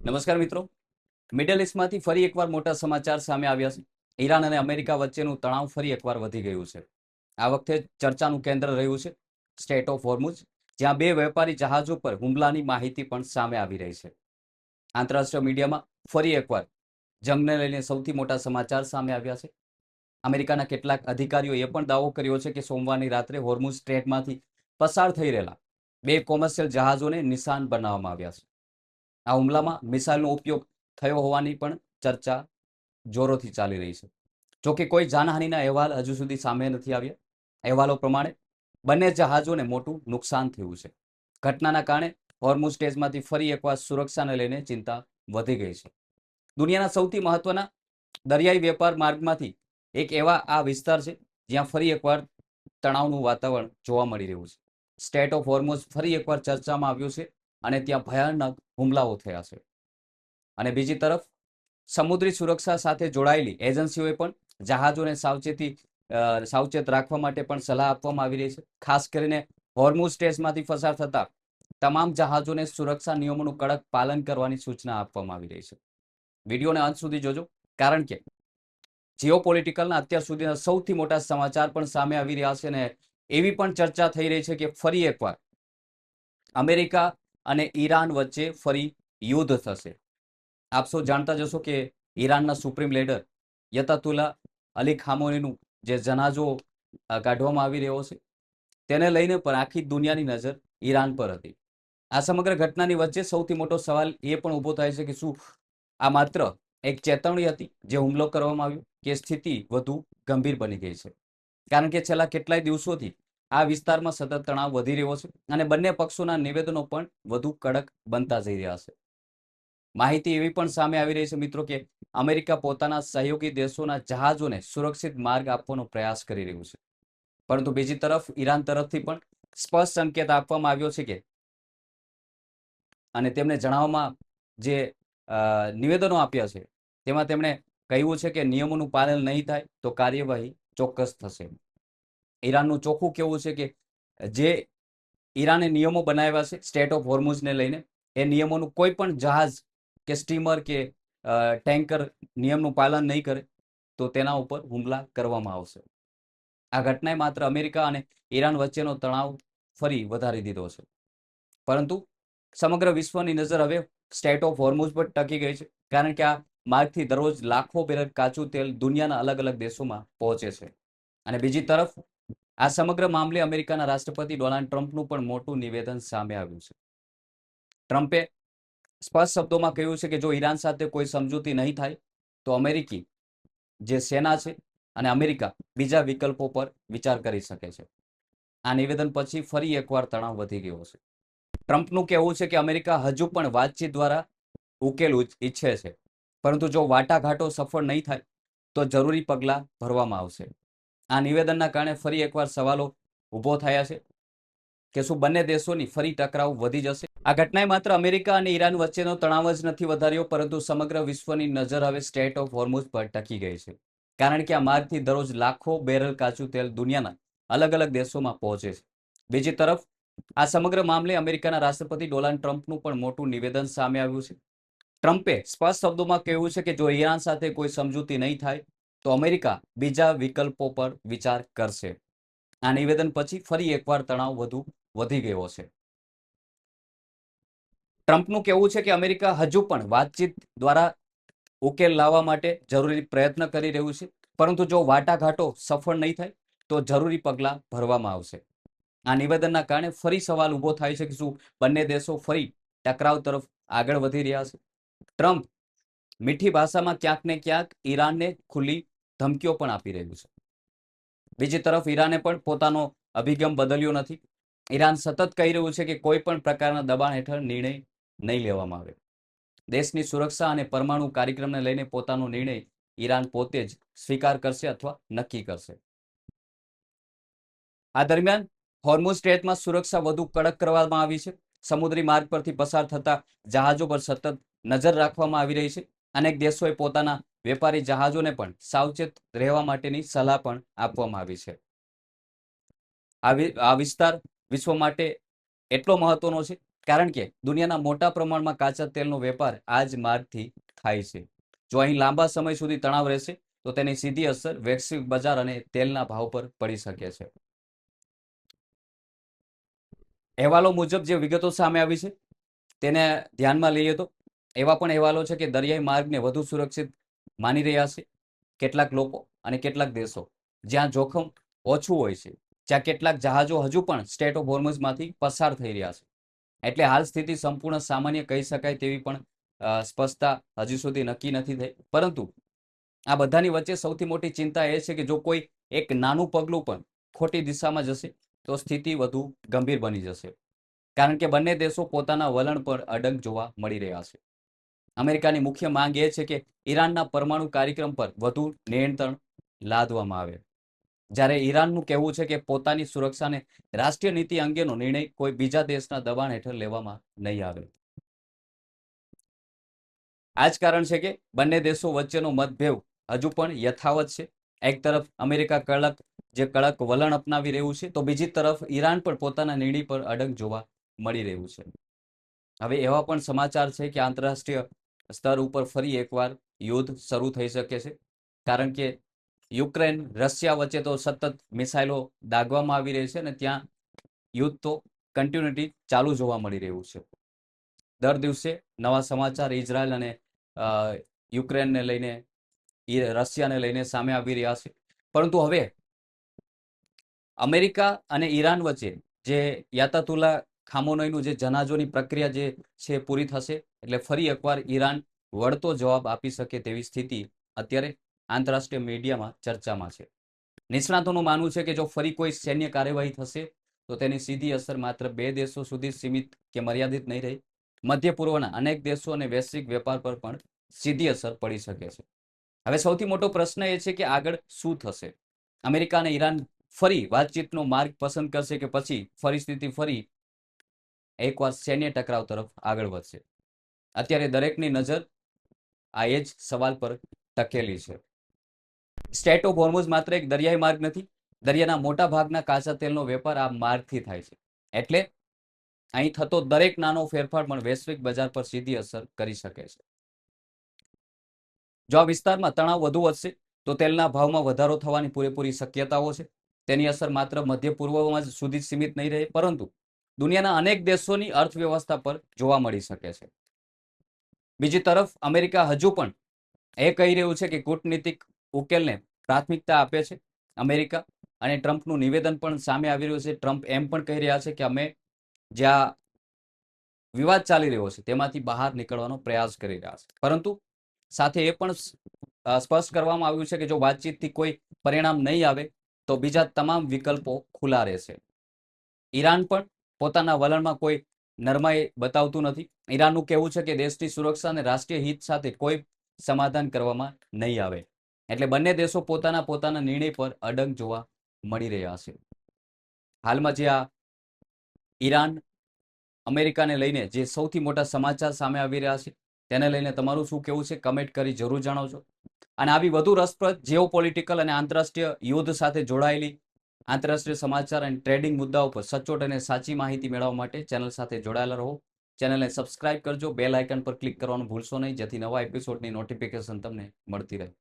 નમસ્કાર મિત્રો. મિડલ ઇસ્ટમાંથી ફરી એકવાર મોટા સમાચાર સામે આવ્યા છે. ઈરાન અને અમેરિકા વચ્ચેનું તણાવ ફરી એકવાર વધી ગયું છે. આ વખતે ચર્ચાનું કેન્દ્ર રહ્યું છે સ્ટેટ ઓફ હોર્મુઝ, જ્યાં બે વેપારી જહાજો પર હુમલાની માહિતી પણ સામે આવી રહી છે. આંતરરાષ્ટ્રીય મીડિયામાં ફરી એકવાર જંગને લઈને સૌથી મોટા સમાચાર સામે આવ્યા છે. અમેરિકાના કેટલાક અધિકારીઓએ પણ દાવો કર્યો છે કે સોમવારની રાત્રે હોર્મુઝ સ્ટ્રેટમાંથી પસાર થઈ રહેલા બે કોમર્શિયલ જહાજોને નિશાન બનાવવામાં આવ્યા છે. આ હુમલામાં મિસાઇલનો ઉપયોગ થયો હોવાની પણ ચર્ચા જોરોથી ચાલી રહી છે. જોકે કોઈ જાનહાનિના અહેવાલ હજુ સુધી સામે નથી આવ્યા. અહેવાલો પ્રમાણે બંને જહાજોને મોટું નુકસાન થયું છે. ઘટનાના કારણે હોર્મુઝ સ્ટેટમાંથી ફરી એકવાર સુરક્ષાને લઈને ચિંતા વધી ગઈ છે. દુનિયાના સૌથી મહત્વના દરિયાઈ વેપાર માર્ગમાંથી એક એવા આ વિસ્તાર છે જ્યાં ફરી એકવાર તણાવનું વાતાવરણ જોવા મળી રહ્યું છે. સ્ટેટ ઓફ હોર્મુઝ ફરી એકવાર ચર્ચામાં આવ્યું છે અને ત્યાં ભયાનક હુમલાઓ થયા છે. અને બીજી તરફ સમુદ્રી સુરક્ષા સાથે જોડાયેલી એજન્સીઓએ પણ જહાજોને સાવચેત રાખવા માટે પણ સલાહ આપવામાં આવી રહી છે. ખાસ કરીને હોર્મુઝ સ્ટ્રેટમાંથી પસાર થતા તમામ જહાજોને સુરક્ષા નિયમોનું કડક પાલન કરવાની સૂચના આપવામાં આવી રહી છે. વિડીયોને અંત સુધી જોજો, કારણ કે જીઓપોલિટિકલના અત્યાર સુધીના સૌથી મોટા સમાચાર પણ સામે આવી રહ્યા છે અને એવી પણ ચર્ચા થઈ રહી છે કે ફરી એકવાર અમેરિકા અને ઈરાન વચ્ચે ફરી યુદ્ધ થશે. આપ સૌ જાણતા જશો કે ઈરાનના સુપ્રીમ લીડર યતાતુલ્લા અલી ખામોનીનું જે જનાજો કાઢવામાં આવી રહ્યો છે, તેને લઈને પણ આખી દુનિયાની નજર ઈરાન પર હતી. આ સમગ્ર ઘટનાની વચ્ચે સૌથી મોટો સવાલ એ પણ ઊભો થાય છે કે શું આ માત્ર એક ચેતવણી હતી જે હુમલો કરવામાં આવ્યો, કે સ્થિતિ વધુ ગંભીર બની ગઈ છે? કારણ કે છેલ્લા કેટલાય દિવસોથી આ વિસ્તારમાં સતત તણાવ વધી રહ્યો છે અને બંને પક્ષોના નિવેદનો પણ વધુ કડક બનતા જઈ રહ્યા છે. માહિતી એવી પણ સામે આવી રહી છે મિત્રો કે અમેરિકા પોતાના સહયોગી દેશોના જહાજોને સુરક્ષિત માર્ગ આપવાનો પ્રયાસ કરી રહ્યું છે. પરંતુ બીજી તરફ ઈરાન તરફથી પણ સ્પષ્ટ સંકેત આપવામાં આવ્યો છે કે અને તેમને જણાવવામાં જે નિવેદનો આપ્યા છે તેમાં તેમણે કહ્યું છે કે નિયમોનું પાલન નહીં થાય તો કાર્યવાહી ચોક્કસ થશે. ઈરાનનું ચોખ્ખું કહેવું છે કે જે ઈરાને નિયમો બનાવ્યા છે સ્ટેટ ઓફ હોર્મુઝને લઈને, એ નિયમોનું કોઈ પણ જહાજ કે સ્ટીમર કે ટેન્કર નિયમનું પાલન નહીં કરે તો તેના ઉપર હુમલા કરવામાં આવશે. આ ઘટનાએ માત્ર અમેરિકા અને ઈરાન વચ્ચેનો તણાવ ફરી વધારી દીધો છે. પરંતુ સમગ્ર વિશ્વની નજર હવે સ્ટેટ ઓફ હોર્મુઝ પર ટકી ગઈ છે, કારણ કે આ માર્ગથી દરરોજ લાખો બેરલ કાચું તેલ દુનિયાના અલગ અલગ દેશોમાં પહોંચે છે. અને બીજી તરફ આ સમગ્ર મામલે અમેરિકાના રાષ્ટ્રપતિ ડોનાલ્ડ ટ્રમ્પનું પણ મોટું નિવેદન સામે આવ્યું છે. ટ્રમ્પે સ્પષ્ટ શબ્દોમાં કહ્યું છે કે જો ઈરાન સાથે કોઈ સમજૂતી નહીં થાય તો અમેરિકી જે સેના છે અને અમેરિકા બીજા વિકલ્પો પર વિચાર કરી શકે છે. આ નિવેદન પછી ફરી એકવાર તણાવ વધી ગયો છે. ટ્રમ્પનું કહેવું છે કે અમેરિકા હજુ પણ વાતચીત દ્વારા ઉકેલ ઈચ્છે છે, પરંતુ જો વાટાઘાટો સફળ નહીં થાય તો જરૂરી પગલાં ભરવામાં આવશે. આ નિવેદનના કારણે ફરી એકવાર સવાલો ઊભો થયા છે કે શું બંને દેશોની ફરી ટકરાવ વધી જશે? આ ઘટનાએ માત્ર અમેરિકા અને ઈરાન વચ્ચેનો તણાવ જ નથી વધાર્યો, પરંતુ સમગ્ર વિશ્વની નજર હવે સ્ટેટ ઓફ હોર્મુઝ પર ટકી ગઈ છે, કારણ કે આ માર્ગથી દરરોજ લાખો બેરલ કાચું તેલ દુનિયાના અલગ અલગ દેશોમાં પહોંચે છે. બીજી તરફ આ સમગ્ર મામલે અમેરિકાના રાષ્ટ્રપતિ ડોનાલ્ડ ટ્રમ્પનું પણ મોટું નિવેદન સામે આવ્યું છે. ટ્રમ્પે સ્પષ્ટ શબ્દોમાં કહ્યું છે કે જો ઈરાન સાથે કોઈ સમજૂતી નહીં થાય તો અમેરિકા બીજા વિકલ્પો પર વિચાર કરશે. આ નિવેદન પછી ફરી એકવાર તણાવ વધુ વધી ગયો છે. ટ્રમ્પનું કહેવું છે કે અમેરિકા હજુ પણ વાતચીત દ્વારા ઉકેલ લાવવા માટે જરૂરી પ્રયત્ન કરી રહ્યું છે, પરંતુ જો વાટાઘાટો સફળ નહીં થાય તો જરૂરી પગલાં ભરવામાં આવશે. આ નિવેદનના કારણે ફરી સવાલ ઊભો થાય છે કે શું બંને દેશો ફરી ટકરાવ તરફ આગળ વધી રહ્યા છે? ટ્રમ્પ મીઠી ભાષામાં ક્યાંક ને ક્યાંક ઈરાનને ખુલ્લી ધમકીઓ પણ આપી રહ્યું છે. બીજી તરફ ઈરાને પણ પોતાનો અભિગમ બદલ્યો નથી. ઈરાન સતત કહી રહ્યું છે કે કોઈ પણ પ્રકારના દબાણ હેઠળ નિર્ણય નહીં લેવામાં આવે. દેશની સુરક્ષા અને પરમાણુ કાર્યક્રમને લઈને પોતાનો નિર્ણય ઈરાન પોતે જ સ્વીકાર કરશે અથવા નક્કી કરશે. આ દરમિયાન હોર્મુઝ સ્ટ્રેટમાં સુરક્ષા વધુ કડક કરવામાં આવી છે. સમુદ્રી માર્ગ પરથી પસાર થતા જહાજો પર સતત નજર રાખવામાં આવી રહી છે. અનેક દેશોએ પોતાના વેપારી જહાજોને પણ સાવચેત રહેવા માટેની સલાહ પણ આપવામાં આવી છે. આ વિસ્તાર વિશ્વ માટે એટલો મહત્વનો છે કારણ કે દુનિયાના મોટા પ્રમાણમાં કાચા તેલનો વેપાર આ જ માર્ગથી થાય છે. જો અહીં લાંબા સમય સુધી તણાવ રહેશે તો તેની સીધી અસર વૈશ્વિક બજાર અને તેલના ભાવ પર પડી શકે છે. અહેવાલો મુજબ જે વિગતો સામે આવી છે તેને ધ્યાનમાં લઈએ તો એવા પણ અહેવાલો છે કે દરિયાઈ માર્ગને વધુ સુરક્ષિત માની રહ્યા છે કેટલાક લોકો અને કેટલાક દેશો. જ્યાં જોખમ ઓછું હોય છે, જ્યાં કેટલાક જહાજો હજુ પણ સ્ટેટ ઓફ હોર્મુઝમાંથી પસાર થઈ રહ્યા છે. એટલે હાલ સ્થિતિ સંપૂર્ણ સામાન્ય કહી શકાય તેવી પણ સ્પષ્ટતા હજુ સુધી નક્કી નથી થઈ. પરંતુ આ બધાની વચ્ચે સૌથી મોટી ચિંતા એ છે કે જો કોઈ એક નાનું પગલું પણ ખોટી દિશામાં જશે તો સ્થિતિ વધુ ગંભીર બની જશે. કારણ કે બંને દેશો પોતાના વલણ પર અડગ જોવા મળી રહ્યા છે. અમેરિકાની મુખ્ય માંગ એ છે કે ઈરાનના પરમાણુ કાર્યક્રમ પર વધુ નિયંત્રણ લાદવામાં આવે, જ્યારે ઈરાનનું કહેવું છે કે પોતાની સુરક્ષાને રાષ્ટ્રીય નીતિ અંગેનો નિર્ણય કોઈ બીજા દેશના દબાણ હેઠળ લેવામાં નહીં આવે. આ જ કારણ છે કે બંને દેશો વચ્ચેનો મતભેદ હજુ પણ યથાવત છે. એક તરફ અમેરિકા કડક વલણ અપનાવી રહ્યું છે, તો બીજી તરફ ઈરાન પણ પોતાના નિર્ણય પર અડગ જોવા મળી રહ્યું છે. હવે એવા પણ સમાચાર છે કે આંતરરાષ્ટ્રીય સ્તર ઉપર ફરી એકવાર યુદ્ધ શરૂ થઈ શકે છે. કારણ કે યુક્રેન રશિયા વચ્ચે તો સતત મિસાઇલો દાગવામાં આવી રહી છે અને ત્યાં યુદ્ધ તો કન્ટિન્યુટી ચાલુ જોવા મળી રહ્યું છે. દર દિવસે નવા સમાચાર ઇઝરાયલ અને યુક્રેનને લઈને, રશિયાને લઈને સામે આવી રહ્યા છે. પરંતુ હવે અમેરિકા અને ઈરાન વચ્ચે જે યાતાતુલા ખામોનઈનું જે જનાજોની પ્રક્રિયા જે છે પૂરી થશે, એટલે ફરી એકવાર ઈરાન વળતો જવાબ આપી શકે તેવી સ્થિતિ અત્યારે આંતરરાષ્ટ્રીય મીડિયામાં ચર્ચામાં છે. નિષ્ણાતોનું માનવું છે કે જો ફરી કોઈ સૈન્ય કાર્યવાહી થશે તો તેની સીધી અસર માત્ર 2 દેશો સુધી સીમિત કે મર્યાદિત નહીં રહે. મધ્ય પૂર્વના અનેક દેશો અને વૈશ્વિક વેપાર પર પણ સીધી અસર પડી શકે છે. હવે સૌથી મોટો પ્રશ્ન એ છે કે આગળ શું થશે? અમેરિકા અને ઈરાન ફરી વાતચીતનો માર્ગ પસંદ કરશે કે પછી પરિસ્થિતિ ફરી એકવાર સૈન્ય ટકરાવ તરફ આગળ વધશે? અત્યારે દરેકની નજર આ એ જ સવાલ પર ટકેલી છે. સ્ટેટ ઓફ હોર્મુઝ માત્ર એક દરિયાઈ માર્ગ નથી. દરિયાના મોટા ભાગના કાચા તેલનો વેપાર આ માર્ગથી થાય છે. એટલે અહીં થતો દરેક નાનો ફેરફાર પણ વૈશ્વિક બજાર પર સીધી અસર કરી શકે છે. જો આ વિસ્તારમાં તણાવ વધુ વધશે તો તેલના ભાવમાં વધારો થવાની પૂરેપૂરી શક્યતાઓ છે. તેની અસર માત્ર મધ્ય પૂર્વમાં જ સુધી સીમિત નહીં રહે, પરંતુ દુનિયાના અનેક દેશોની અર્થવ્યવસ્થા પર જોવા મળી શકે છે. બીજી તરફ અમેરિકા હજુ પણ એ કહી રહ્યું છે કે કૂટનીતિક ઉકેલને પ્રાથમિકતા આપે છે. અમેરિકા અને ટ્રમ્પનું નિવેદન પણ સામે આવી રહ્યું છે. ટ્રમ્પ એમ પણ કહી રહ્યા છે કે અમે જ્યાં વિવાદ ચાલી રહ્યો છે તેમાંથી બહાર નીકળવાનો પ્રયાસ કરી રહ્યા છે. પરંતુ સાથે એ પણ સ્પષ્ટ કરવામાં આવ્યું છે કે જો વાતચીતથી કોઈ પરિણામ નહીં આવે તો બીજા તમામ વિકલ્પો ખુલ્લા રહેશે. ઈરાન પણ પોતાના વલણમાં કોઈ નરમાઈ બતાવતું નથી. ઈરાનનું કહેવું છે કે દેશની સુરક્ષા અને રાષ્ટ્રીય હિત સાથે કોઈ સમાધાન કરવામાં નહીં આવે. એટલે બંને દેશો પોતાના નિર્ણય પર અડગ જોવા મળી રહ્યા છે. હાલમાં જે આ ઈરાન અમેરિકાને લઈને જે સૌથી મોટા સમાચાર સામે આવી રહ્યા છે તેને લઈને તમારું શું કહેવું છે કમેન્ટ કરી જરૂર જણાવજો. અને આવી વધુ રસપ્રદ જીઓપોલિટિકલ અને આંતરરાષ્ટ્રીય યુદ્ધ સાથે જોડાયેલી આંતરરાષ્ટ્રીય સમાચાર અને ટ્રેડિંગ મુદ્દાઓ પર સચોટ અને સાચી માહિતી મેળવવા માટે ચેનલ સાથે જોડાયેલા રહો. ચેનલને સબસ્ક્રાઇબ કરજો, બેલ આઇકન પર ક્લિક કરવાનું ભૂલશો નહીં, જેથી નવા એપિસોડની નોટિફિકેશન તમને મળતી રહે.